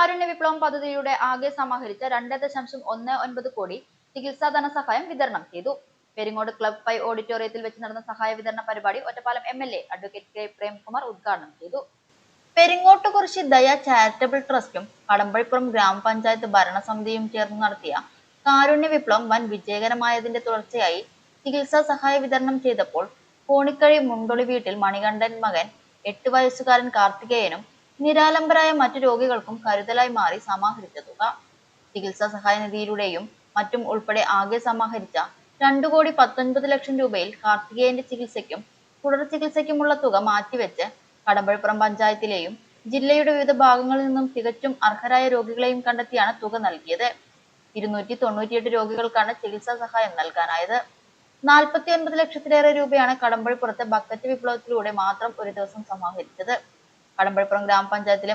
കാരുണ്യ വിപ്ലവം പദ്ധതിയുടെ ആകെ സമാഹരിച്ച 2.19 കോടി ചികിത്സാ ധനസഹായം വിതരണം ചെയ്തു. പെരിങ്ങോട് ക്ലബ് 5 ഓഡിറ്റോറിയത്തിൽ വെച്ച് നടന്ന സഹായ വിതരണ പരിപാടി Ottapalam MLA advocate K Premkumar ഉദ്ഘാടനം ചെയ്തു. പെരിങ്ങോട്ടുകുറിശി ദയ ചാരിറ്റബിൾ ട്രസ്റ്റും കടമ്പഴിപ്പുറം ഗ്രാമപഞ്ചായത്ത് ഭരണസമിതിയും ചേർന്ന് നടത്തിയ കാരുണ്യ വിപ്ലവം വൻ വിജയകരമായതിന്റെ തുടർച്ചയായി ചികിത്സാ സഹായ വിതരണം ചെയ്തപ്പോൾ കോണിക്കഴി മുണ്ടൊളി വീട്ടിൽ മണികണ്ഠൻ മകൻ 8 വയസ്സുകാരൻ കാർത്തികേയനും നിരാലംബരായ മറ്റു രോഗികൾക്കും കരുതലായി മാറി സമാഹരിച്ച തുക. ചികിത്സാ സഹായ നിധിയിലൂടെയും മറ്റും ഉൾപ്പെടെ ആകെ സമാഹരിച്ച 2,19,00,000 രൂപയിൽ കാർത്തികേയന്റെ ചികിത്സയ്ക്കും തുടർ ചികിത്സയ്ക്കുമുള്ള തുക മാറ്റിവെച്ച് കടമ്പഴിപ്പുറം പഞ്ചായത്തിലെയും ജില്ലയുടെ വിവിധ ഭാഗങ്ങളിൽ നിന്നും തികച്ചും അർഹരായ രോഗികളെയും കണ്ടെത്തിയാണ് തുക നൽകിയത്. 298 രോഗികൾക്കാണ് ചികിത്സാ സഹായം നൽകാനായത്. 49 ലക്ഷത്തിലേറെ രൂപയാണ് കടമ്പഴിപ്പുറത്തെ ബക്കറ്റ് വിപ്ലവത്തിലൂടെ മാത്രം ഒരു ദിവസം സമാഹരിച്ചത്. കടമ്പഴിപ്പുറം ഗ്രാമപഞ്ചായത്തിലെ